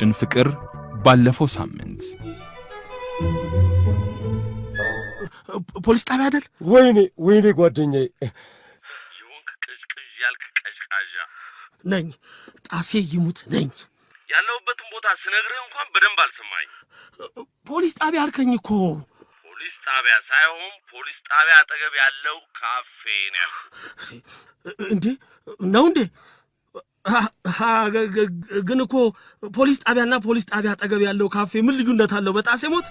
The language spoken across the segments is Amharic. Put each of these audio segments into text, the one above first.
ቀጭን ፍቅር ባለፈው ሳምንት ፖሊስ ጣቢያ አይደል? ወይኔ ጓደኛዬ ይሁን ቅዥቅዥ ያልክ ቀዥቃዣ ነኝ። ጣሴ ይሙት ነኝ። ያለሁበትን ቦታ ስነግርህ እንኳን በደንብ አልሰማኝ። ፖሊስ ጣቢያ አልከኝ እኮ። ፖሊስ ጣቢያ ሳይሆን ፖሊስ ጣቢያ አጠገብ ያለው ካፌ ነው ያልኩህ። እንዴ ነው እንዴ? ግን እኮ ፖሊስ ጣቢያና ፖሊስ ጣቢያ አጠገብ ያለው ካፌ ምን ልዩነት አለው? በጣሴ ሞት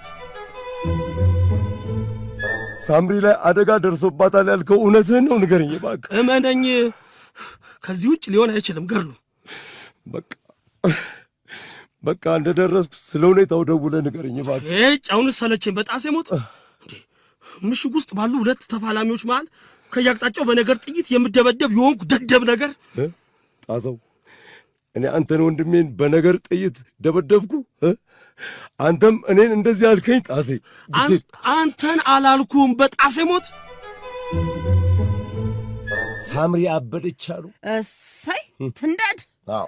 ሳምሪ ላይ አደጋ ደርሶባታል ያልከው እውነትህን ነው? ንገረኝ እባክህ። እመነኝ፣ ከዚህ ውጭ ሊሆን አይችልም። ገርሉ በቃ እንደደረስክ ስለ ሁኔታው ደውለህ ንገረኝ እባክህ። ጫውንስ ሰለቸኝ። በጣሴ ሞት እንዴ ምሽግ ውስጥ ባሉ ሁለት ተፋላሚዎች መሃል ከያቅጣጫው በነገር ጥይት የምደበደብ የሆንኩ ደደብ ነገር። ጣሰው እኔ አንተን ወንድሜን በነገር ጥይት ደበደብኩ? አንተም እኔን እንደዚህ አልከኝ? ጣሴ አንተን አላልኩም። በጣሴ ሞት ሳምሪ አበደች አሉ። እሰይ ትንዳድ። አዎ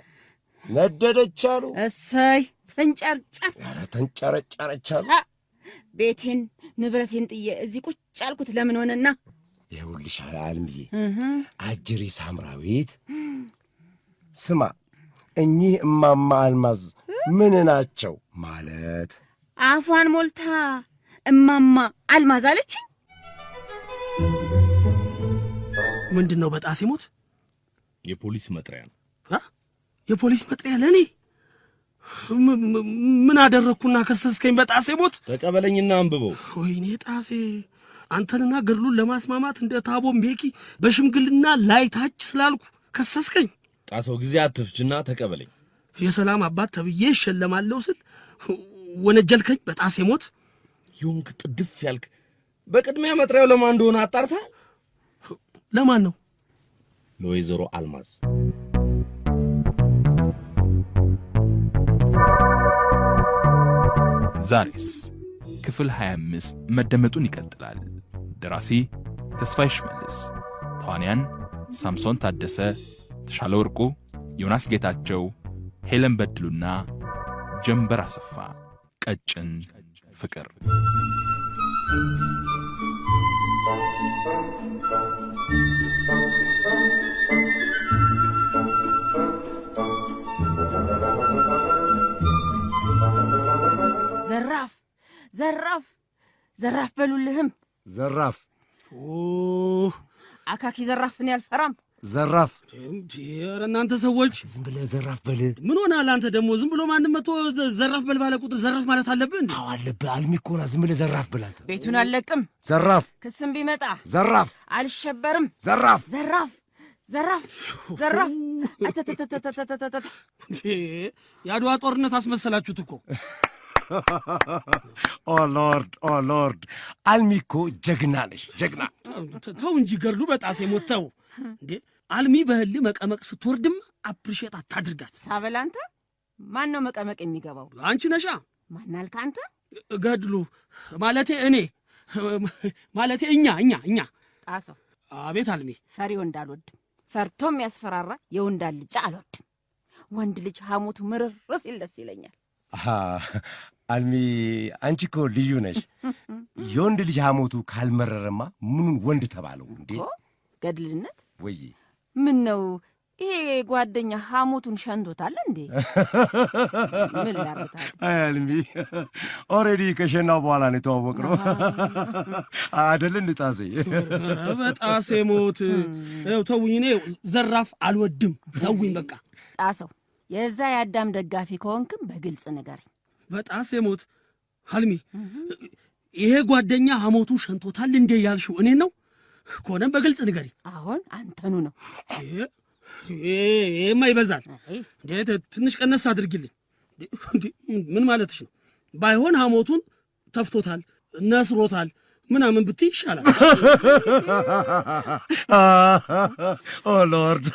ነደደች አሉ። እሰይ ተንጨርጨር። ኧረ ተንጨረጨረች አሉ። ቤቴን ንብረቴን ጥዬ እዚህ ቁጭ አልኩት ለምን ሆነና? ይኸውልሽ አልምዬ፣ አጅሬ ሳምራዊት ስማ፣ እኚህ እማማ አልማዝ ምን ናቸው ማለት? አፏን ሞልታ እማማ አልማዝ አለችኝ። ምንድን ነው በጣሴ ሞት? የፖሊስ መጥሪያ ነው። የፖሊስ መጥሪያ ለእኔ? ምን አደረግኩና ከሰስከኝ? በጣሴ ሞት ተቀበለኝና አንብበው። ወይኔ ጣሴ፣ አንተንና ገድሉን ለማስማማት እንደ ታቦም ቤኪ በሽምግልና ላይ ታች ስላልኩ ከሰስከኝ። ጣሰው ጊዜ አትፍጅና ተቀበለኝ። የሰላም አባት ተብዬ እሸለማለሁ ስል ወነጀልከኝ። በጣሴ ሞት ይሁንክ ጥድፍ ያልክ። በቅድሚያ መጥሪያው ለማን እንደሆነ አጣርተሃል? ለማን ነው? ለወይዘሮ አልማዝ። ዛሬስ ክፍል 25 መደመጡን ይቀጥላል። ደራሲ ተስፋዬ ሽመልስ፣ ተዋንያን ሳምሶን ታደሰ፣ ተሻለ ወርቁ፣ ዮናስ ጌታቸው፣ ሄለን በድሉና ጀንበር አሰፋ። ቀጭን ፍቅር። ዘራፍ ዘራፍ ዘራፍ በሉልህም። ዘራፍ አካኪ ዘራፍን ያልፈራም። ዘራፍ። ኧረ እናንተ ሰዎች ዝም ብለህ ዘራፍ በል። ምን ሆነሃል አንተ ደግሞ? ዝም ብሎ ማንም መጥቶ ዘራፍ በል ባለ ቁጥር ዘራፍ ማለት አለብህ እንዴ? አዎ አለብህ። አልሚ እኮ ና። ዝም ብለህ ዘራፍ በል አንተ። ቤቱን አልለቅም። ዘራፍ። ክስም ቢመጣ ዘራፍ። አልሸበርም። ዘራፍ ዘራፍ ዘራፍ ዘራፍ። አተተተተተተተተ የአድዋ ጦርነት አስመሰላችሁት እኮ። ኦ ሎርድ አልሚ እኮ ጀግና ነሽ፣ ጀግና። ተው እንጂ ገድሉ። በጣሴ ሞት ተው እንዴ! አልሚ በህል መቀመቅ ስትወርድም አፕሪሼት አታድርጋት። ሳበል አንተ ማን ነው መቀመቅ የሚገባው? አንቺ ነሻ። ማን አልክ አንተ? ገድሉ ማለቴ እኔ ማለቴ እኛ። ጣሰው። አቤት አልሚ። ፈሪ ወንድ አልወድም። ፈርቶም ያስፈራራ የወንድ አልጫ አልወድም። ወንድ ልጅ ሐሞቱ ምርር ሲል ደስ ይለኛል። አልሚ አንቺ እኮ ልዩ ነሽ። የወንድ ልጅ ሐሞቱ ካልመረረማ ምኑን ወንድ ተባለው እንዴ? ገድልነት ወይ ምን ነው ይሄ ጓደኛ ሐሞቱን ሸንቶታል እንዴ? ምን ላርታል? አልሚ ኦሬዲ ከሸናው በኋላ ነው የተዋወቅነው አይደል? እንጣሴ በጣሴ ሞት ተውኝ። እኔ ዘራፍ አልወድም። ተውኝ በቃ። ጣሰው የዛ የአዳም ደጋፊ ከሆንክም በግልጽ ንገረኝ። በጣሴ ሞት አልሚ፣ ይሄ ጓደኛ ሐሞቱ ሸንቶታል እንዴ ያልሽው እኔ ነው ከሆነም በግልጽ ንገሪ። አሁን አንተኑ ነው። ይሄማ ይበዛል እንዴ! ትንሽ ቀነስ አድርጊልኝ። ምን ማለትሽ ነው? ባይሆን ሐሞቱን ተፍቶታል፣ ነስሮታል ምናምን ብትይ ይሻላል። ኦ ሎርድ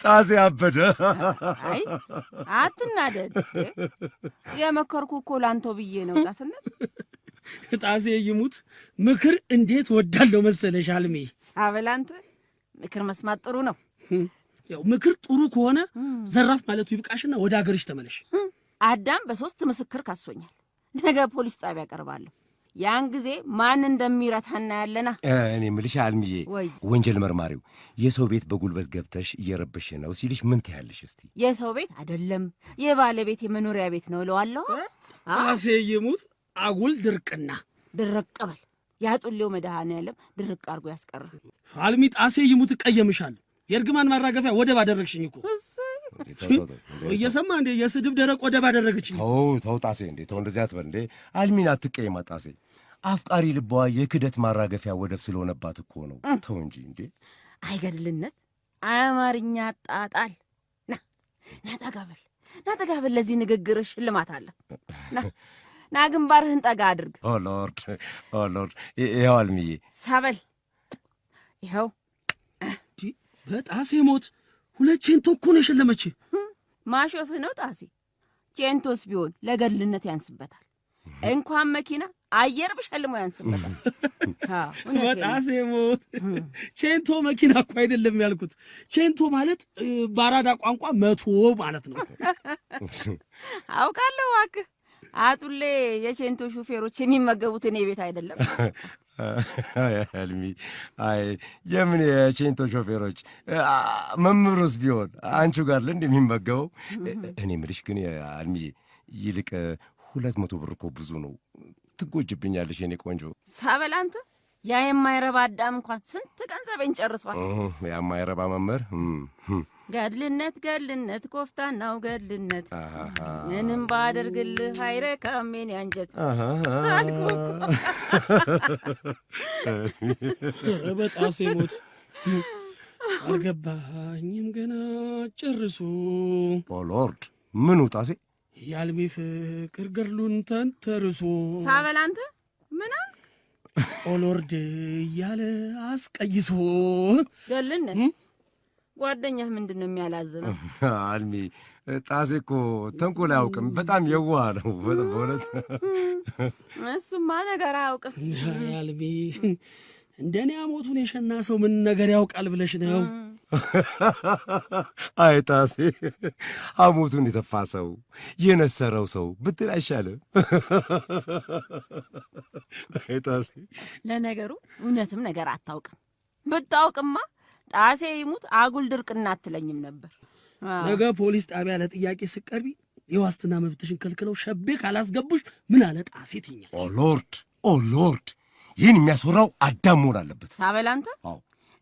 ጣሴ አበደ። አይ አትናደድ። የመከርኩ እኮ ላንተው ብዬ ነው። ጣስነት ጣሴ ይሙት ምክር እንዴት ወዳለው መሰለሽ አልሚ። ሳበል አንተ ምክር መስማት ጥሩ ነው። ያው ምክር ጥሩ ከሆነ ዘራፍ ማለቱ ይብቃሽና ወደ አገርሽ ተመለሽ። አዳም በ3 ምስክር ከሶኛል። ነገ ፖሊስ ጣቢያ ቀርባለሁ። ያን ጊዜ ማን እንደሚረታና ያለና። እኔ የምልሽ አልምዬ፣ ወንጀል መርማሪው የሰው ቤት በጉልበት ገብተሽ እየረበሽ ነው ሲልሽ ምን ትያለሽ? እስቲ የሰው ቤት አይደለም የባለቤት የመኖሪያ ቤት ነው እለዋለሁ። ጣሴ ይሙት አጉል ድርቅና ድርቅ በል። ያጡሌው መድኃኔዓለም ድርቅ አድርጎ ያስቀር። አልሚ ጣሴ ይሙት እቀየምሻለሁ። የእርግማን ማራገፊያ ወደብ አደረግሽኝ እኮ። እየሰማ እንዴ? የስድብ ደረቅ ወደብ አደረገችኝ። ተው ጣሴ፣ እንዴ ተው፣ እንደዚህ አትበል እንዴ። አልሚን አትቀየማ ጣሴ። አፍቃሪ ልቧ የክደት ማራገፊያ ወደብ ስለሆነባት እኮ ነው። ተው እንጂ እንዴ። አይገድልነት አማርኛ ጣጣል። ና ጠጋ በል። ለዚህ ንግግር ሽልማት አለ። ና ግንባርህን ጠጋ አድርግ። ኦ ሎርድ ይኸው አልሚዬ ሳበል። ይኸው በጣሴ ሞት 2 ቼንቶ እኮ ነው የሸለመች። ማሾፍህ ነው ጣሴ። ቼንቶስ ቢሆን ለገድልነት ያንስበታል። እንኳን መኪና አየር ብሸልሞ ያንስበታል። በጣሴ ሞት ቼንቶ መኪና እኮ አይደለም ያልኩት። ቼንቶ ማለት በአራዳ ቋንቋ 100 ማለት ነው። አውቃለሁ እባክህ። አጡሌ የቼንቶ ሹፌሮች የሚመገቡት እኔ ቤት አይደለም። አልሚ፣ አይ የምን የቼንቶ ሾፌሮች? መምህሩስ ቢሆን አንቺ ጋር ለእንድ የሚመገበው? እኔ ምልሽ ግን አልሚዬ፣ ይልቅ 200 ብር እኮ ብዙ ነው። ትጎጅብኛለሽ የኔ ቆንጆ። ሳበል አንተ። ያ የማይረባ አዳም እንኳን ስንት ገንዘቤን ጨርሷል። ያ የማይረባ መምህር። ገድልነት ኮፍታናው ገድልነት ምንም ባደርግልህ አይረካም የኔ አንጀት አልኩ እኮ። በጣሴ ሞት አልገባኝም ገና ጨርሶ። ኦ ሎርድ፣ ምኑ ጣሴ? የአልሚ ፍቅር ገድሉን ተንተርሶ። ሳበል አንተ ምን አልክ? ኦ ሎርድ እያለ አስቀይሶ። ገድልነት ጓደኛህ ምንድን ነው የሚያላዝነው? አልሚ፣ ጣሴ እኮ ተንኮል አያውቅም። በጣም የዋህ ነው በእውነት። እሱማ ነገር አያውቅም። አልሚ፣ እንደኔ አሞቱን የሸና ሰው ምን ነገር ያውቃል ብለሽ ነው? አይ ጣሴ፣ አሞቱን የተፋ ሰው የነሰረው ሰው ብትል አይሻልም? አይ ጣሴ፣ ለነገሩ እውነትም ነገር አታውቅም። ብታውቅማ ጣሴ ይሙት አጉል ድርቅና አትለኝም ነበር። ነገ ፖሊስ ጣቢያ ለጥያቄ ስቀርቢ የዋስትና መብትሽን ከልክለው ሸቤ ካላስገቡሽ ምን አለ ጣሴ ትኛል። ኦ ሎርድ፣ ይህን የሚያስወራው አዳም መሆን አለበት። ሳበል አንተ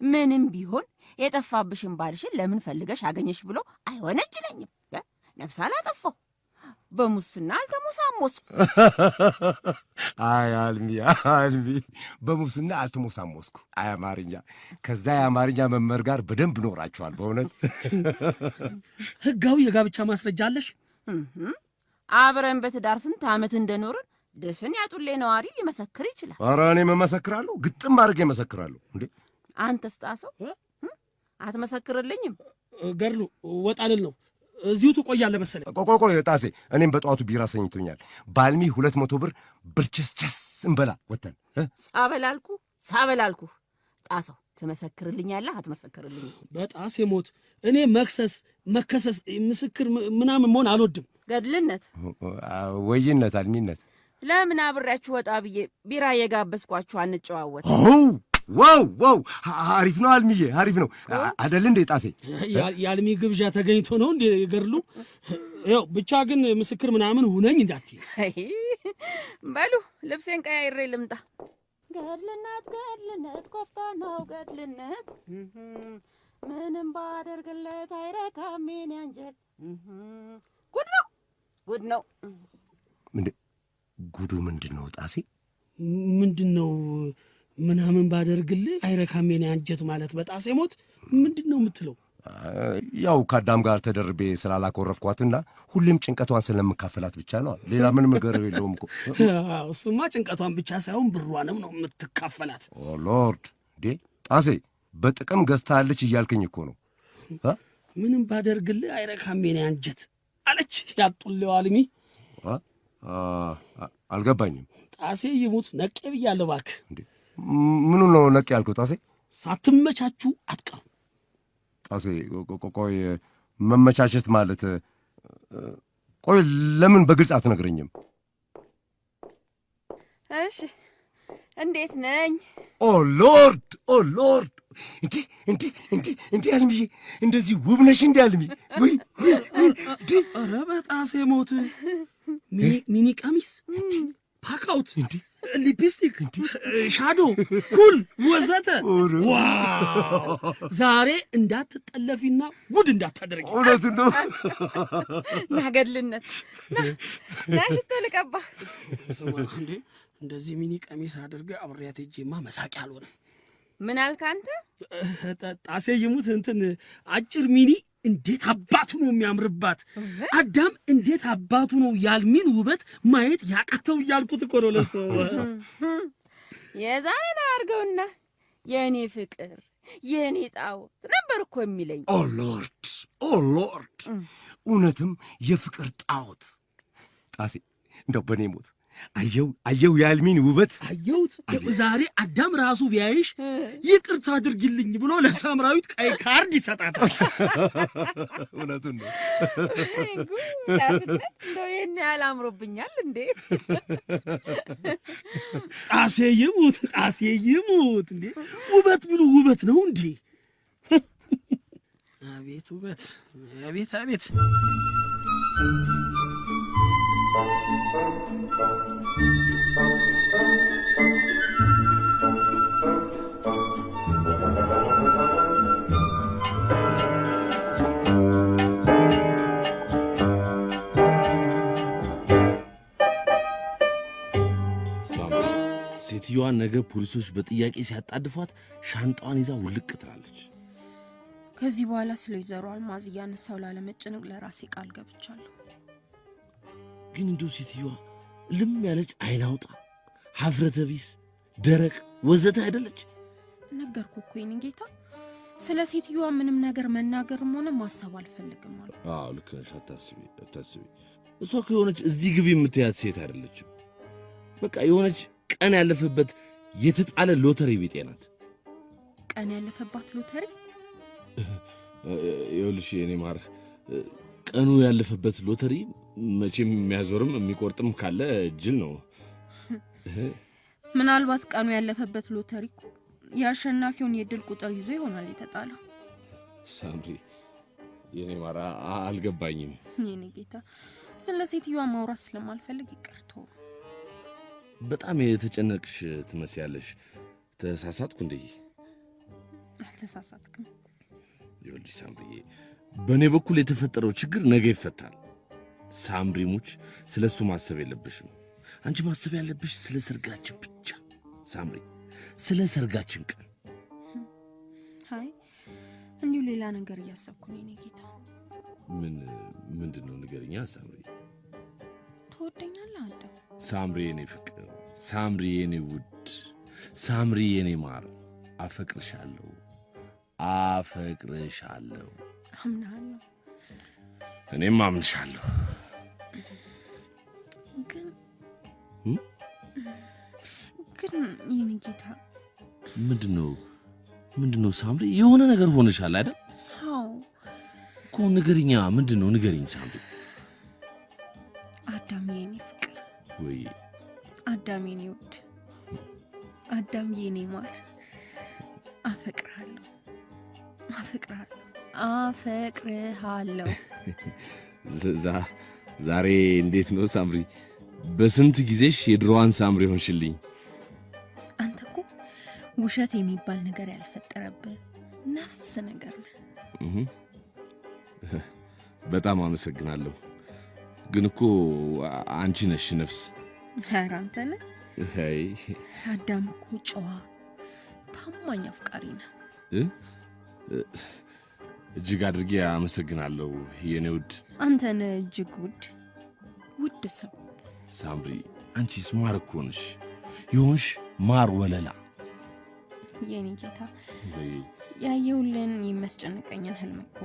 ምንም ቢሆን የጠፋብሽን ባልሽን ለምን ፈልገሽ አገኘሽ ብሎ አይወነጅለኝም። ነፍስ አላጠፋው፣ በሙስና አልተሞሳሞስኩ። አይ አልሚ፣ በሙስና አልተሞሳሞስኩ። አይ አማርኛ፣ ከዛ የአማርኛ መምህር ጋር በደንብ ኖራችኋል በእውነት። ህጋዊ የጋብቻ ማስረጃ አለሽ? አብረን በትዳር ስንት ዓመት እንደኖርን ድፍን ያጡሌ ነዋሪ ሊመሰክር ይችላል። ኧረ እኔ መመሰክራለሁ፣ ግጥም አድርጌ መሰክራለሁ። እንዴ አንተስ ጣሰው አትመሰክርልኝም? ገድሉ ወጣልል ነው እዚሁ ትቆያለህ መሰለኝ። ቆይ ጣሴ፣ እኔም በጠዋቱ ቢራ ሰኝቶኛል። ባልሚ 200 ብር ብርቸስቸስ እንበላ ወተን። ሳበላልኩ ጣሰው፣ ትመሰክርልኛለህ አትመሰክርልኝም? በጣሴ ሞት እኔ መከሰስ ምስክር ምናምን መሆን አልወድም። ገድልነት ወይነት አልሚነት፣ ለምን አብሬያችሁ ወጣ ብዬ ቢራ የጋበዝኳችሁ አንጨዋወት? ዋው አሪፍ ነው አልሚዬ፣ አሪፍ ነው አደል እንዴ ጣሴ? የአልሚ ግብዣ ተገኝቶ ነው እንዴ ገድሉ? ያው ብቻ ግን ምስክር ምናምን ሁነኝ እንዳትይ። በሉ ልብሴን ቀያይሬ ልምጣ። ገድልነት ኮፍታናው ገድልነት ምንም ባደርግለት አይረካም የኔ አንጀት። ጉድ ነው። ጉዱ ምንድን ነው ጣሴ? ምንድን ነው ምናምን ባደርግልህ አይረካም የኔ አንጀት ማለት? በጣሴ ሞት ምንድን ነው የምትለው? ያው ከአዳም ጋር ተደርቤ ስላላኮረፍኳትና ሁሌም ጭንቀቷን ስለምካፈላት ብቻ ነው። ሌላ ምንም ነገር የለውም እኮ። እሱማ ጭንቀቷን ብቻ ሳይሆን ብሯንም ነው የምትካፈላት። ኦ ሎርድ፣ እንዴ ጣሴ፣ በጥቅም ገዝታለች እያልክኝ እኮ ነው። ምንም ባደርግልህ አይረካም የኔ አንጀት አለች ያጡሌው አልሚ። አልገባኝም። ጣሴ ይሙት ነቄ ብያለሁ እባክህ። ምኑ ነው ነቄ ያልከው ጣሴ? ሳትመቻችሁ ቆይ ለምን በግልጽ አትነግረኝም? እሺ እንዴት ነኝ? ኦ ሎርድ እንዴ አልምዬ እንደዚህ ውብ ነሽ እንዴ አልሚ? ወይ ኧረ በጣሴ ሞት! ሚኒ ቀሚስ፣ ፓካውት፣ ሊፕስቲክ፣ ሻዶ፣ ኩል ወዘተ። ዋው! ዛሬ እንዳትጠለፊና ጉድ እንዳታደርጊ። እውነቱን ነው። ናገድልነት ና ሽቶ ልቀባህ። እንዴ እንደዚህ ሚኒ ቀሚስ አድርገህ አብሬያት ሄጄማ መሳቂያ አልሆነም። ምን አልክ አንተ? ጣሴ ይሙት እንትን አጭር ሚኒ እንዴት አባቱ ነው የሚያምርባት! አዳም እንዴት አባቱ ነው ያልሚን ውበት ማየት ያቃተው እያልኩት እኮ ነው ለሱ። የዛሬን አያርገውና የእኔ ፍቅር የእኔ ጣዖት ነበር እኮ የሚለኝ። ኦ ሎርድ እውነትም የፍቅር ጣዖት። ጣሴ እንደው በኔ ሞት አየው የአልሚን ውበት አየሁት። ዛሬ አዳም ራሱ ቢያይሽ ይቅርታ አድርጊልኝ ብሎ ለሳምራዊት ቀይ ካርድ ይሰጣታል። እውነቱን ነው። ጣስነት እንደው ይህን ያህል አምሮብኛል እንዴ? ጣሴ ይሙት እንዴ! ውበት ብሉ ውበት ነው እንዴ! አቤት ውበት! አቤት! ሴትዮዋን ነገ ፖሊሶች በጥያቄ ሲያጣድፏት ሻንጣዋን ይዛ ውልቅ ትላለች። ከዚህ በኋላ ስለ ወይዘሮ አልማዝ እያነሳው ላለመጨነቅ ለራሴ ቃል ገብቻለሁ። ግን እንደው ሴትዮዋ ልም ያለች አይን አውጣ፣ ሀፍረተ ቢስ፣ ደረቅ ወዘተ አይደለች? ነገርኩ እኮ የኔ ጌታ፣ ስለ ሴትዮዋ ምንም ነገር መናገርም ሆነ ማሰብ አልፈልግም አለ። አዎ ልክ ነሽ። አታስቢ። እሷ እኮ የሆነች እዚህ ግቢ የምትያት ሴት አይደለችም። በቃ የሆነች ቀን ያለፈበት የተጣለ ሎተሪ ቢጤ ናት። ቀን ያለፈባት ሎተሪ? ይኸውልሽ የኔ ማር፣ ቀኑ ያለፈበት ሎተሪ መቼም የሚያዞርም የሚቆርጥም ካለ እጅል ነው። ምናልባት ቀኑ ያለፈበት ሎተሪ እኮ የአሸናፊውን የድል ቁጥር ይዞ ይሆናል የተጣለው። ሳምሪ የኔ ማር አልገባኝም። የኔ ጌታ፣ ስለ ሴትዮዋ ማውራት ስለማልፈልግ ይቀርቶ። በጣም የተጨነቅሽ ትመስያለሽ። ተሳሳትኩ እንዴ? አልተሳሳትክም። ይኸውልሽ ሳምሪዬ፣ በእኔ በኩል የተፈጠረው ችግር ነገ ይፈታል። ሳምሪ ሙች ስለ እሱ ማሰብ የለብሽም። አንቺ ማሰብ ያለብሽ ስለ ሰርጋችን ብቻ ሳምሪ፣ ስለ ሰርጋችን ቀን። አይ እንዲሁ ሌላ ነገር እያሰብኩ ነው የኔ ጌታ። ምንድን ነው ንገርኛ ሳምሪ። ትወደኛለህ አንተ? ሳምሪ የኔ ፍቅር፣ ሳምሪ የኔ ውድ፣ ሳምሪ የኔ ማር፣ አፈቅርሻለሁ። አምናለሁ። እኔም አምንሻለሁ። ግን የኔ ጌታ ምንድነው ሳምሪ? የሆነ ነገር ሆነሻል አይደል? አዎ እኮ ንገሪኛ። ምንድነው? ንገሪኝ ሳምሪ። አዳም የኔ ፍቅር፣ ወይ አዳም የኔ ውድ፣ አዳም የኔ ማር፣ አፈቅርሃለሁ። ዛሬ እንዴት ነው ሳምሪ? በስንት ጊዜሽ የድሮዋን ሳምሪ ሆንሽልኝ። አንተ እኮ ውሸት የሚባል ነገር ያልፈጠረብህ ነፍስ ነገር ነህ። በጣም አመሰግናለሁ። ግን እኮ አንቺ ነሽ ነፍስ። ኧረ አንተ ነህ። አይ አዳም እኮ ጨዋ ታማኝ አፍቃሪ ነህ። እጅግ አድርጌ አመሰግናለሁ የኔ ውድ። አንተ ነህ እጅግ ውድ ሰው። ሳምሪ አንቺስ ማር እኮ ነሽ፣ የሆንሽ ማር ወለላ። የኔ ጌታ ያየሁልን የሚያስጨንቀኝን ህልም እኮ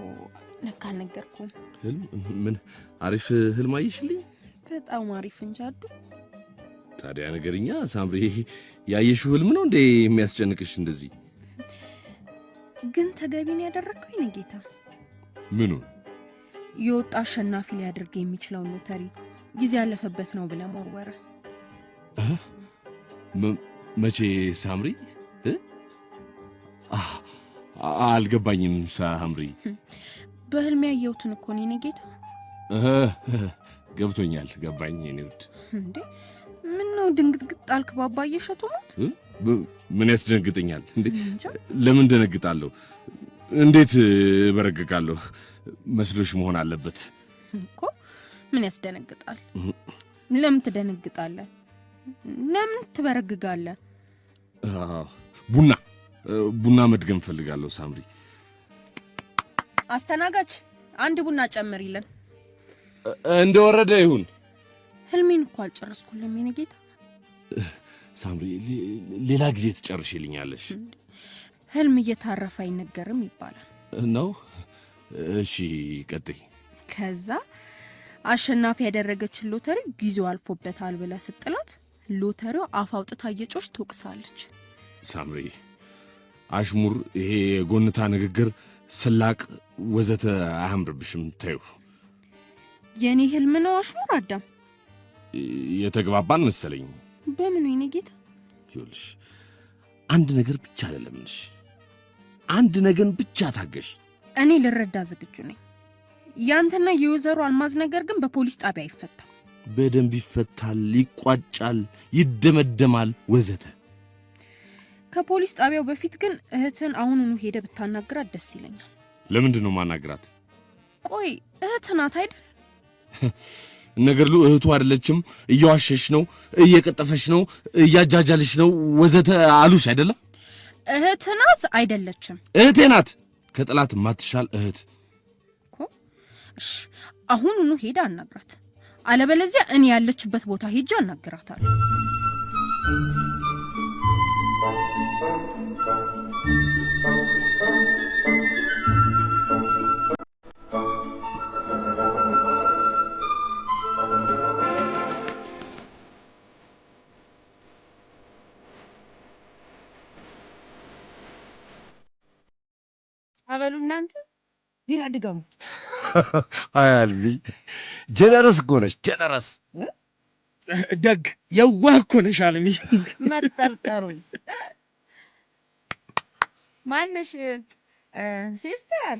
ለካ አልነገርኩም። ህልም? ምን አሪፍ ህልም አየሽልኝ? በጣም አሪፍ እንጂ አዱ። ታዲያ ነገርኛ ሳምሪ፣ ያየሽው ህልም ነው እንዴ የሚያስጨንቅሽ እንደዚህ? ግን ተገቢን ያደረግከው የኔ ጌታ። ምኑን? የወጣ አሸናፊ ሊያደርግ የሚችለው ሎተሪ ጊዜ ያለፈበት ነው ብለ ሞርወረ። መቼ ሳምሪ? አልገባኝም ሳምሪ። በህልሜ ያየሁትን እኮ ነው የኔ ጌታ። ገብቶኛል፣ ገባኝ የኔ ውድ። እንዴ ምን ነው ድንግጥግጥ አልክ ባባዬ እሸቱ ሞት? ምን ያስደነግጠኛል እንዴ? ለምን ደነግጣለሁ? እንዴት በረግጋለሁ? መስሎሽ መሆን አለበት እኮ። ምን ያስደነግጣል? ለምን ትደነግጣለህ? ለምን ትበረግጋለህ? ቡና መድገም ፈልጋለሁ ሳምሪ። አስተናጋጅ አንድ ቡና ጨምሪልን። እንደወረደ ይሁን። ህልሜን እኮ አልጨረስኩልም የኔ ጌታ። ሳምሪ ሌላ ጊዜ ትጨርሽልኛለሽ። ህልም እየታረፈ አይነገርም ይባላል ነው። እሺ ቀጥይ። ከዛ አሸናፊ ያደረገችን ሎተሪ ጊዜው አልፎበታል ብለ ስትላት ሎተሪው አፍ አውጥታ እየጮች ትወቅሳለች። ሳምሪ አሽሙር፣ ይሄ የጎንታ ንግግር፣ ስላቅ ወዘተ አያምርብሽም። ታዩ የኔ ህልም ነው አሽሙር አዳም። የተግባባን መሰለኝ። በምን የኔ ጌታ? ይኸውልሽ አንድ ነገር ብቻ ለለምንሽ፣ አንድ ነገር ብቻ ታገሽ። እኔ ልረዳ ዝግጁ ነኝ። ያንተና የወይዘሮ አልማዝ ነገር ግን በፖሊስ ጣቢያ አይፈታም። በደንብ ይፈታል፣ ይቋጫል፣ ይደመደማል ወዘተ። ከፖሊስ ጣቢያው በፊት ግን እህትን አሁኑኑ ሄደ ብታናግራት ደስ ይለኛል። ለምንድን ነው ማናግራት? ቆይ እህት ናት አይደል? ነገርሉ እህቱ አይደለችም፣ እየዋሸሽ ነው፣ እየቀጠፈሽ ነው፣ እያጃጃልሽ ነው ወዘተ አሉሽ አይደለም? እህት ናት አይደለችም? እህቴ ናት፣ ከጥላት ማትሻል እህት እኮ። እሺ አሁኑኑ ሄዳ አናግራት፣ አለበለዚያ እኔ ያለችበት ቦታ ሄጄ አናግራታለሁ። አበሉ እናንተ ዲራ ድጋሙ። አይ አልሚ ጀነረስ እኮ ነሽ፣ ጀነረስ ደግ የዋህ እኮ ነሽ አልሚ። መጠርጠሩስ ማነሽ? ሲስተር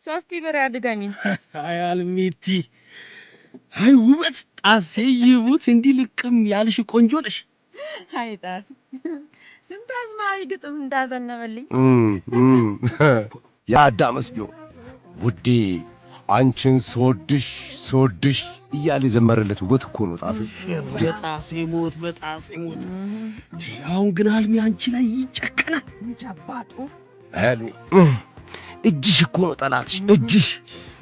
ሶስት ብር አድጋሚን። አይ አልሚቲ፣ አይ ውበት ጣሴ ይሙት እንዲህ ልቅም ያልሽ ቆንጆ ነሽ። አይ ጣሴ ስንት አዝማሪ ግጥም እንዳዘነበልኝ። የአዳምስ ቢሆን ውዴ አንቺን ስወድሽ እያለ የዘመረለት ውበት እኮ ነው ጣሴ። በጣሴ ሞት በጣሴ ሞት። አሁን ግን አልሚ አንቺ ላይ ይጨከናል። ቻባጡ አልሚ እጅሽ እኮ ነው ጠላትሽ፣ እጅሽ።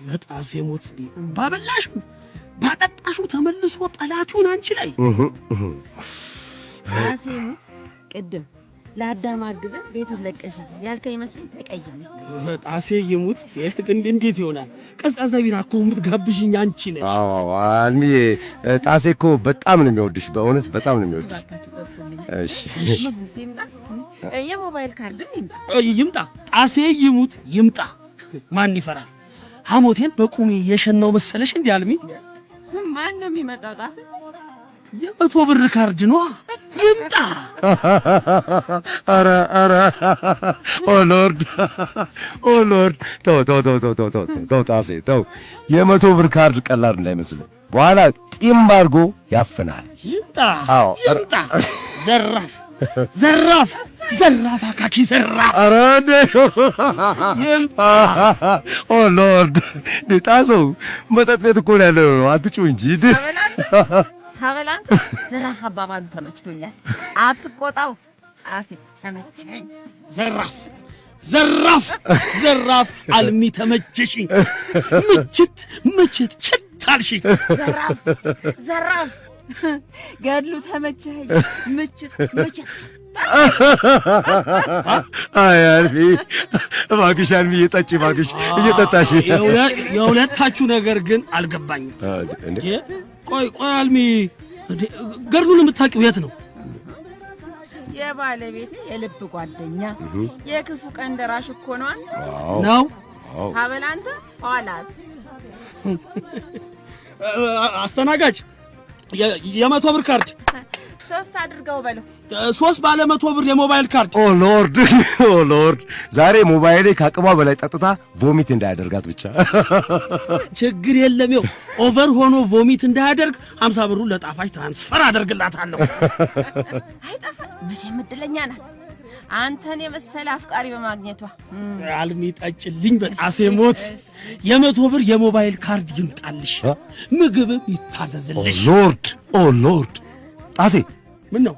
በጣሴ ሞት ባበላሹ ባጠጣሹ ተመልሶ ጠላቱን አንቺ ላይ። ጣሴ ሞት ቅድም ለአዳም አግዘ ቤቱን ለቀሽ ያልከኝ መስሎኝ ተቀየመ። ጣሴ ይሙት እንዴት ይሆናል? ቀዝቃዛ ቢራ እኮ የምትጋብዥኝ አንቺ ነሽ። አዎ አልሚ ጣሴ እኮ በጣም ነው የሚወድሽ፣ በእውነት በጣም ነው የሚወድሽ። እሺ የሞባይል ካርድ ይምጣ፣ ጣሴ ይሙት ይምጣ። ማን ይፈራል? ሐሞቴን በቁሜ የሸናው መሰለሽ እንዴ አልሚ? ማን ነው የሚመጣው? ጣሴ የ100 ብር ካርድ ነው። ይምጣ። አረ ኦ ሎርድ ተው ጣሴ ተው። የ100 ብር ካርድ ቀላል እንዳይመስል፣ በኋላ ጢም አድርጎ ያፍናል። ይምጣ ይምጣ። ዘራፍ አካኪ ዘራፍ። አረ ኦ ሎርድ ጣሰው መጠጥ ቤት እኮ ነው ያለው፣ አትጩ እንጂ። ሳበላን ዘራፍ አባባሉ ተመችቶኛል። አትቆጣው። ጣሴ ተመቸኝ። ዘራፍ አልሚ ተመቸሽኝ። ምችት ችታልሽኝ። ዘራፍ ገድሉ ተመቸኝ። ምችት አይ አልሚ እባክሽ አልሚ እየጠጪ እባክሽ እየጠጣሽ። የሁለታችሁ ነገር ግን አልገባኝም። ቆይ አልሚ ገድሉን የምታውቂው የት ነው? የባለቤት የልብ ጓደኛ የክፉ ቀን ደራሽ እኮ ነው። ነው ሳበላንተ ኋላስ አስተናጋጅ 100 ብር ካርድ 3 አድርገው በለው። 3 ባለ 100 ብር የሞባይል ካርድ። ኦ ሎርድ ዛሬ ሞባይሌ ከአቅሟ በላይ ጠጥታ ቮሚት እንዳያደርጋት ብቻ። ችግር የለም ይኸው ኦቨር ሆኖ ቮሚት እንዳያደርግ 50 ብሩን ለጣፋጭ ትራንስፈር አደርግላታለሁ። አይጣፋጭ መቼም እድለኛ ናት አንተን የመሰለ አፍቃሪ በማግኘቷ። አልሚ ጠጭልኝ በጣሴ ሞት 100 ብር የሞባይል ካርድ ይምጣልሽ፣ ምግብም ይታዘዝልሽ። ኦ ሎርድ ጣሴ ምን ነው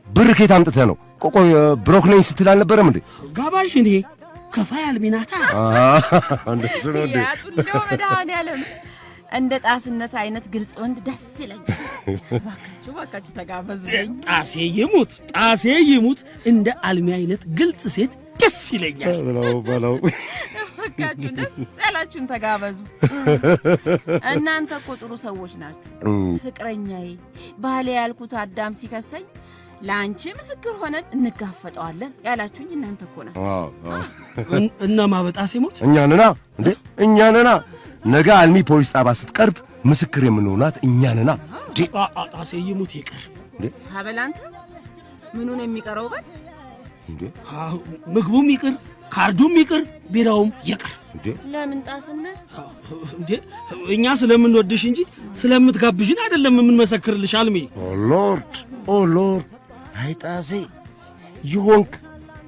ብር ከየት አምጥተህ ነው? ቆይ ብሮክ ነኝ ስትል አልነበረም እንዴ? ጋባዥ እኔ ከፋይ አልሚናታ። እንደሱ ነው እንዴ? ያጡልው መድኃኔዓለም እንደ ጣስነት አይነት ግልጽ ወንድ ደስ ይለኛል። ባካችሁ ተጋበዙልኝ። ጣሴ ይሙት እንደ አልሚ አይነት ግልጽ ሴት ደስ ይለኛል። በለው ባካችሁ ደስ ያላችሁን ተጋበዙ። እናንተ እኮ ጥሩ ሰዎች ናችሁ። ፍቅረኛዬ ባሌ ያልኩት አዳም ሲከሰኝ ለአንቺ ምስክር ሆነን እንጋፈጠዋለን ያላችሁኝ እናንተ እኮ ናችሁ። እነማ በጣሴ ሞት እኛ ነና ነገ አልሚ ፖሊስ ጣቢያ ስትቀርብ ምስክር የምንሆናት እኛ ነና። ጣሴ ይሙት ይቅር። ሳበላንተ ምኑን የሚቀረው በል እንዴ? ምግቡም ይቅር፣ ካርዱም ይቅር፣ ቢራውም ይቅር። ለምን ጣስነት እንዴ? እኛ ስለምንወድሽ እንጂ ስለምትጋብዥን አይደለም የምንመሰክርልሽ። አልሚ ኦ ሎርድ አይ ጣሴ ይሆንክ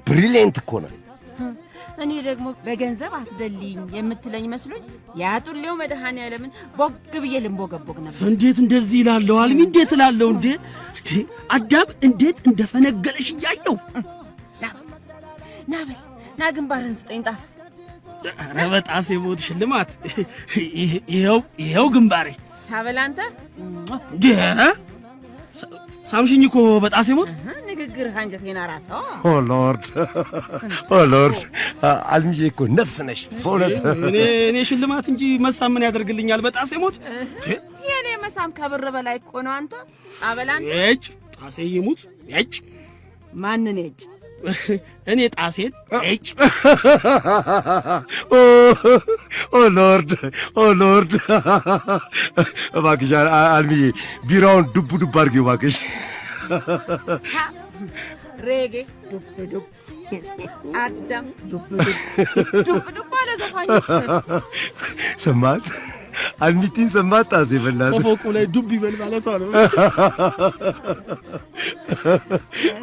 ብሪሊየንት እኮ ነው። እኔ ደግሞ በገንዘብ አትደልኝ የምትለኝ መስሎኝ ያጡልው መድኃኔዓለምን ቦግ ብዬ ልንቦገቦግ ነበር። እንዴት እንደዚህ ይላለሁ አልሚ? እንዴት እላለሁ እንዴ? አዳም እንዴት እንደፈነገለሽ እያየው። ናበል ና ግንባርህን ስጠኝ ጣስ። ኧረ በጣሴ ሞት ሽልማት ይኸው ግንባሬ። ሳበላንተ እንዴ ሳምሽኝ እኮ በጣሴ ሞት። ንግግር አንጀቴን አራሰው። ኦ ሎርድ አልሚዬ እኮ ነፍስ ነሽ በእውነት። እኔ ሽልማት እንጂ መሳም ምን ያደርግልኛል በጣሴ ሞት። የኔ መሳም ከብር በላይ እኮ ነው። አንተ ሳበላንተ እጭ ጣሴ ይሙት እጭ። ማንን እጭ? እኔ ጣሴን እጭ። ኦ ሎርድ እባክሽ አልሚዬ ቢራውን ዱብ አድርጊው እባክሽ። ሬጌ ዱብ አዳም ዱብ አለ ዘፋኝ። ሰማት አልሚቲን ሰማት። ጣሴ በላት ከፎቁ ላይ ዱብ ይበል ማለቷ ነው።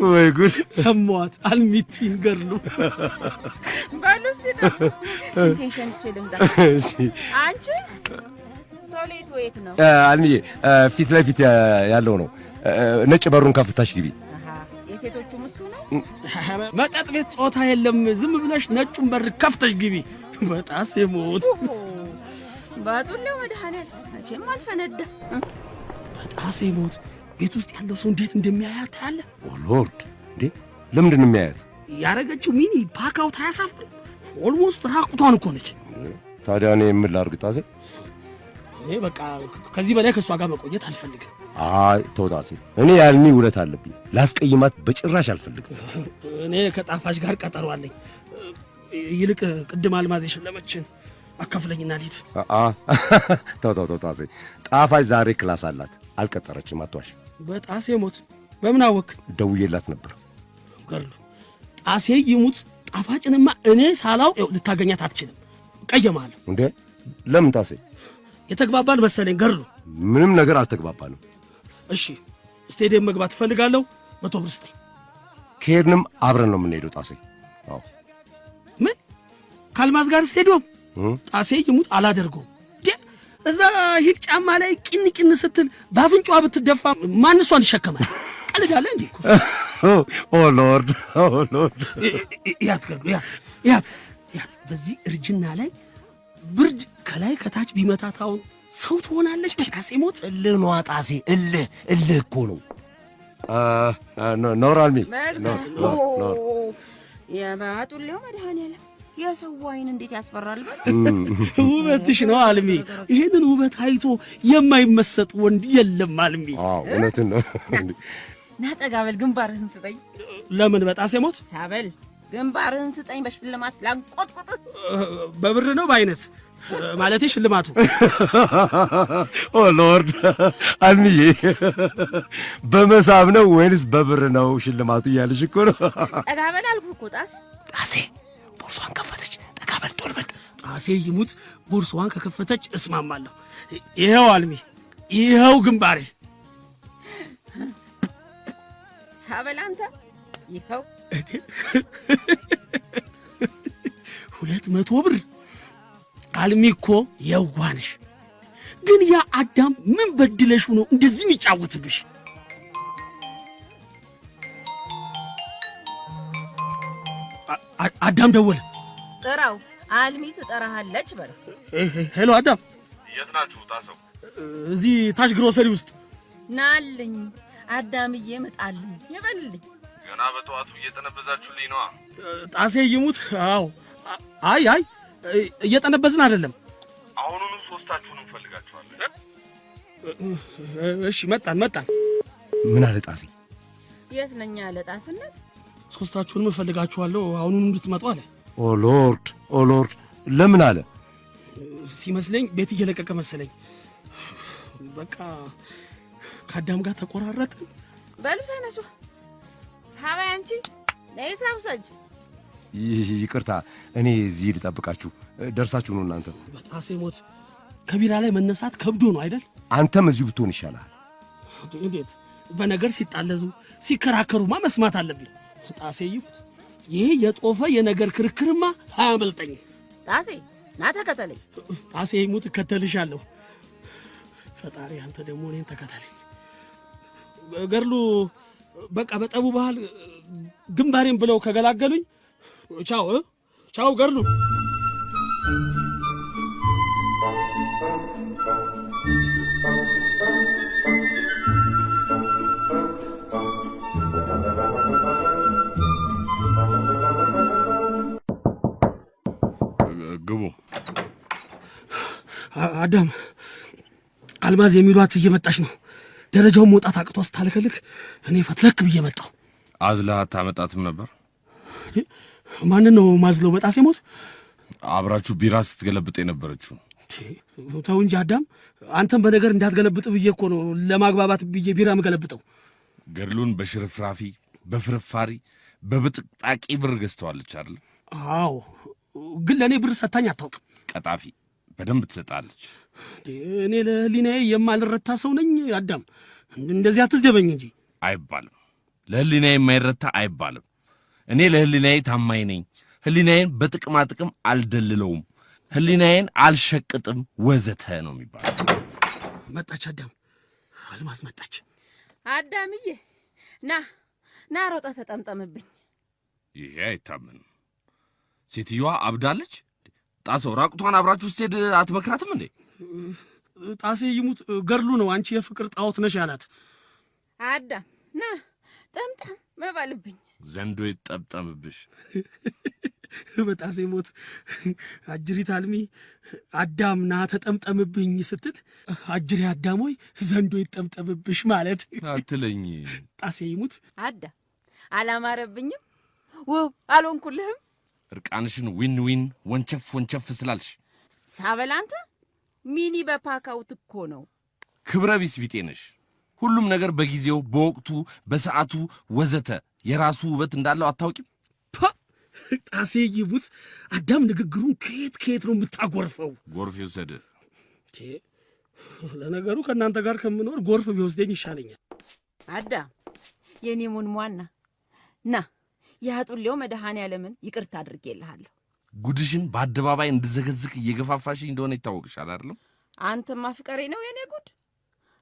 ወይ ጉድ! ሰማት አልሚቲን ገርሉ ባሉስቲ ኢንቴንሽን ችልምዳ። እሺ አንቺ ቶሌት ወይት ነው? አልሚዬ ፊት ለፊት ያለው ነው። ነጭ በሩን ከፍታሽ ግቢ። የሴቶቹም እሱ ነው። መጠጥ ቤት ጾታ የለም። ዝም ብለሽ ነጩን በር ከፍተሽ ግቢ። በጣሴ ሞት ባጡለው መድኃኔዓለም መቼም አልፈነዳ። በጣሴ ሞት ቤት ውስጥ ያለው ሰው እንዴት እንደሚያያት አለ። ኦ ሎርድ እንዴ! ለምንድን ነው የሚያያት? ያረገችው ሚኒ ፓካውት አያሳፍርም? ኦልሞስት ራቁቷን እኮ ነች። ታዲያ እኔ ምን ላድርግ ጣሴ? እኔ በቃ ከዚህ በላይ ከእሷ ጋር መቆየት አልፈልግም። አይ ተው ጣሴ፣ እኔ ያልሚ ውለት አለብኝ። ላስቀይማት በጭራሽ አልፈልግም። እኔ ከጣፋጭ ጋር ቀጠሮ አለኝ። ይልቅ ቅድም አልማዝ የሸለመችን አካፍለኝና ልሂድ። ተው ጣሴ፣ ጣፋጭ ዛሬ ክላስ አላት። አልቀጠረችም። አትዋሽ። በጣሴ ሞት በምን አወክ? ደውዬላት ነበር። ገርሉ ጣሴ ይሙት ጣፋጭንማ እኔ ሳላው ልታገኛት አትችልም። ቀየማለሁ። እንዴ ለምን ጣሴ? የተግባባን መሰለኝ። ገርሉ ምንም ነገር አልተግባባንም። እሺ ስቴዲየም መግባት እፈልጋለሁ። 100 ብር ስጠኝ። ከሄድንም አብረን ነው የምንሄደው ጣሴ። አዎ ምን ከአልማዝ ጋር ስቴዲየም? ጣሴ ይሙት አላደርገውም። እዛ ሂድ ጫማ ላይ ቂን ስትል በአፍንጫዋ ብትደፋ ማን እሷን ይሸከማል? ቀልዳለ እንዴ? ኦ ሎርድ ያት ገርሉ ያት በዚህ እርጅና ላይ ብርድ ከላይ ከታች ቢመታታውን ሰው ትሆናለች። በጣሴ ሞት እልህ ነዋ ጣሴ፣ እልህ እኮ ነው። ኖራልሚ የባጡሌው መድኃኔዓለም የሰው አይን እንዴት ያስፈራል! ውበትሽ ነው አልሚ። ይሄንን ውበት አይቶ የማይመሰጥ ወንድ የለም አልሚ። እውነትን ነው። ና ጠጋ በል ግንባርህን ስጠኝ። ለምን በጣሴ ሞት? ሳበል ግንባርህን ስጠኝ በሽልማት ላንቆጥቁጥ። በብር ነው በአይነት? ማለቴ ሽልማቱ። ኦ ሎርድ አልሚዬ በመሳብ ነው ወይንስ በብር ነው ሽልማቱ እያልሽ እኮ ነው። ጠጋ በል አልኩህ እኮ ጣሴ። ጣሴ ቦርሷን ከፈተች። ጠጋ በል ቶሎ በል። ጣሴ ይሙት ቦርሷን ከከፈተች እስማማለሁ። ይኸው አልሚ፣ ይኸው ግንባሬ። ሳበል አንተ ይኸው 200 ብር። አልሚ እኮ የዋንሽ። ግን ያ አዳም ምን በድለሽ ነው እንደዚህ የሚጫወትብሽ? አዳም ደወለ። ጥራው፣ አልሚ ትጠራሃለች በለው። ሄሎ አዳም። የት ናችሁ ጣሰው? እዚህ ታች ግሮሰሪ ውስጥ ናልኝ። አዳምዬ እመጣልኝ ይበልልኝ። ገና በጠዋቱ እየጠነበዛችሁልኝ ነዋ። ጣሴ ይሙት። አዎ። አይ እየጠነበዝን አይደለም። አሁኑኑ ሶስታችሁንም ፈልጋችኋለሁ። እሺ መጣን። ምን አለ ጣሴ? የት ነኝ አለ ጣስነት። ሶስታችሁንም እፈልጋችኋለሁ አሁኑን እንድትመጡ አለ። ኦ ሎርድ ለምን አለ? ሲመስለኝ ቤት እየለቀቀ መሰለኝ። በቃ ከአዳም ጋር ተቆራረጥን። በሉ ተነሱ። ሳባይ አንቺ ነይ ሳብሰጅ። ይቅርታ እኔ እዚህ ልጠብቃችሁ። ደርሳችሁ ነው እናንተ። በጣሴ ሞት ከቢራ ላይ መነሳት ከብዶ ነው አይደል? አንተም እዚሁ ብትሆን ይሻላል። እንዴት በነገር ሲጣለዙ ሲከራከሩማ መስማት አለብኝ። ጣሴ ይሙት ይሄ የጦፈ የነገር ክርክርማ አያመልጠኝ። ጣሴ ና ተከተለኝ። ጣሴ ይሙት እከተልሻለሁ። ፈጣሪ አንተ ደግሞ እኔን ተከተለኝ። ገርሉ በቃ በጠቡ ባህል ግንባሬን ብለው ከገላገሉኝ ቻው ገርሉ። ግቡ። አዳም አልማዝ የሚሏት እየመጣች ነው። ደረጃውን መውጣት አቅቷ ስታለከልክ እኔ ፈትለክ ብዬ መጣሁ። አዝለሃት ታመጣትም ነበር። ማንን ነው ማዝለው? በጣሴ ሞት አብራችሁ ቢራ ስትገለብጥ የነበረችው። ተው እንጂ አዳም፣ አንተም በነገር እንዳትገለብጥ ብዬ እኮ ነው ለማግባባት ብዬ ቢራ የምገለብጠው። ገድሉን በሽርፍራፊ በፍርፋሪ በብጥቅጣቂ ብር ገዝተዋለች አይደል? አዎ፣ ግን ለእኔ ብር ሰታኝ አታውቅም። ቀጣፊ በደንብ ትሰጣለች። እኔ ለህሊናዬ የማልረታ ሰው ነኝ አዳም፣ እንደዚህ አትስደበኝ እንጂ። አይባልም፣ ለህሊናዬ የማይረታ አይባልም። እኔ ለህሊናዬ ታማኝ ነኝ። ህሊናዬን በጥቅማ ጥቅም አልደልለውም፣ ህሊናዬን አልሸቅጥም ወዘተ ነው የሚባለው። መጣች አዳም፣ አልማዝ መጣች። አዳምዬ ና ሮጠህ ተጠምጠምብኝ። ይሄ አይታመንም። ሴትዮዋ አብዳለች። ጣሰው ራቁቷን አብራችሁ ስትሄድ አትመክራትም እንዴ? ጣሴ ይሙት ገድሉ ነው አንቺ የፍቅር ጣዖት ነሽ ያላት። አዳም ና ጠምጠም መባልብኝ። ዘንዶ ይጠምጠምብሽ። በጣሴ ሞት አጅሪት አልሚ አዳም ና ተጠምጠምብኝ ስትል አጅሪ አዳም ሆይ ዘንዶ ይጠምጠምብሽ ማለት አትለኝ። ጣሴ ይሙት አዳም አላማረብኝም፣ ውብ አልሆንኩልህም። እርቃንሽን ዊን ወንቸፍ ስላልሽ ሳበል አንተ ሚኒ በፓካውት እኮ ነው። ክብረ ቢስ ቢጤ ነሽ። ሁሉም ነገር በጊዜው በወቅቱ በሰዓቱ ወዘተ የራሱ ውበት እንዳለው አታውቂም? ጣሴ ይሙት አዳም ንግግሩን ከየት ነው የምታጎርፈው? ጎርፍ ይውሰድ። ለነገሩ ከእናንተ ጋር ከምኖር ጎርፍ ቢወስደኝ ይሻለኛል። አዳም የኔ ሞንሟና ና የአጡሌው መድኃኔዓለምን ይቅርታ አድርጌልሃለሁ። ጉድሽን በአደባባይ እንድዘገዝቅ እየገፋፋሽኝ እንደሆነ ይታወቅሻል አይደለም? አንተም አፍቀሬ ነው የኔ ጉድ።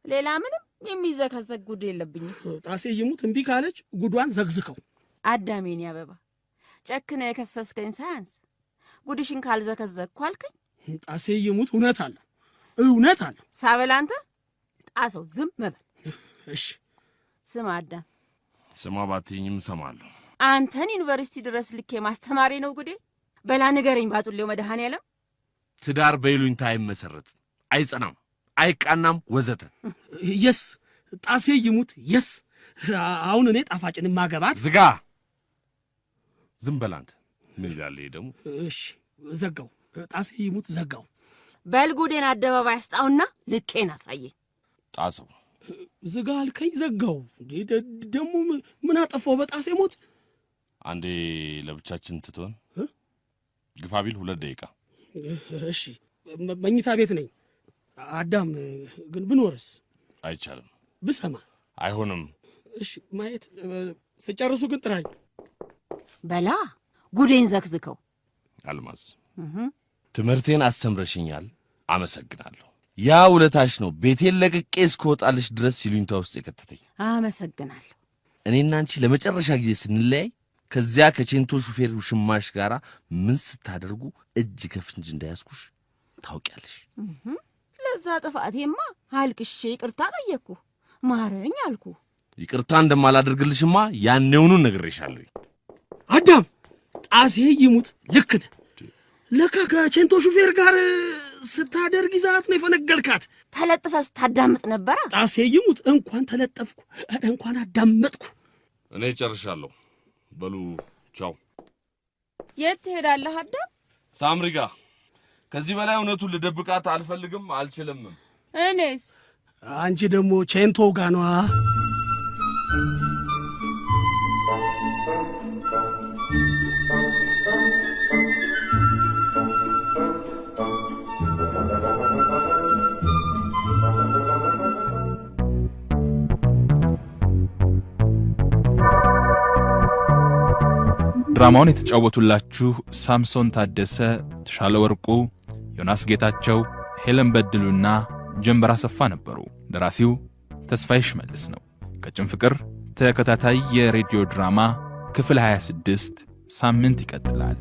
ሌላ ምንም የሚዘከዘግ ጉድ የለብኝም። ጣሴ ይሙት እምቢ ካለች ጉዷን ዘግዝከው። አዳሜን ያበባ ጨክነ የከሰስከኝ ሳያንስ ጉድሽን ካልዘከዘግኩ አልከኝ። ጣሴ ይሙት እውነት አለው። ሳበል አንተ ጣሰው ዝም መበል። እሺ ስማ አዳም፣ ስማ ባትይኝም እሰማለሁ። አንተን ዩኒቨርሲቲ ድረስ ልኬ ማስተማሪ ነው ጉዴ። በላ ንገረኝ ባጡሌው መድኃኔዓለም። ትዳር በይሉኝታ አይመሰረትም፣ አይጸናም፣ አይቃናም ወዘተ። የስ ጣሴ ይሙት የስ። አሁን እኔ ጣፋጭን ማገባት። ዝጋ፣ ዝም በል አንተ። ምን ይላል ይሄ ደግሞ? እሺ ዘጋው። ጣሴ ይሙት ዘጋው። በልጉዴን አደባባይ አስጣውና ልኬን አሳየኝ። ጣሰው ዝጋ አልከኝ ዘጋው። እንዴ ደግሞ ምን አጠፋው በጣሴ ሞት? አንዴ ለብቻችን ትተን ግፋ ቢል 2 ደቂቃ። እሺ መኝታ ቤት ነኝ። አዳም ግን ብኖርስ? አይቻልም። ብሰማ? አይሆንም። እሺ ማየት ስጨርሱ ግን ጥራኝ። በላ ጉዴን ዘክዝከው። አልማዝ ትምህርቴን አስተምረሽኛል፣ አመሰግናለሁ። ያ ውለታሽ ነው ቤቴን ለቅቄ እስክወጣልሽ ድረስ ይሉኝታ ውስጥ የከተተኝ። አመሰግናለሁ። እኔና አንቺ ለመጨረሻ ጊዜ ስንለያይ ከዚያ ከቼንቶ ሹፌር ሽማሽ ጋር ምን ስታደርጉ እጅ ከፍንጅ እንዳያስኩሽ ታውቂያለሽ። ለዛ ጥፋቴማ አልቅሼ ይቅርታ ጠየቅኩ፣ ማረኝ አልኩ። ይቅርታ እንደማላደርግልሽማ ያኔውኑ ነግሬሻለሁ። አዳም ጣሴ ይሙት ልክ ነህ። ለካ ከቼንቶ ሹፌር ጋር ስታደርግ ይዛት ነው የፈነገልካት። ተለጥፈ ስታዳምጥ ነበረ። ጣሴ ይሙት እንኳን ተለጠፍኩ እንኳን አዳመጥኩ። እኔ ጨርሻለሁ። በሉ ቻው። የት ትሄዳለህ አዳም? ሳምሪ ጋር። ከዚህ በላይ እውነቱን ልደብቃት አልፈልግም፣ አልችልምም። እኔስ? አንቺ ደግሞ ቼንቶ ጋር ነዋ። ድራማውን የተጫወቱላችሁ ሳምሶን ታደሰ፣ ተሻለ ወርቁ፣ ዮናስ ጌታቸው፣ ሄለን በድሉና ጀንበር አሰፋ ነበሩ። ደራሲው ተስፋዬ ሽመልስ ነው። ቀጭን ፍቅር ተከታታይ የሬዲዮ ድራማ ክፍል 26 ሳምንት ይቀጥላል።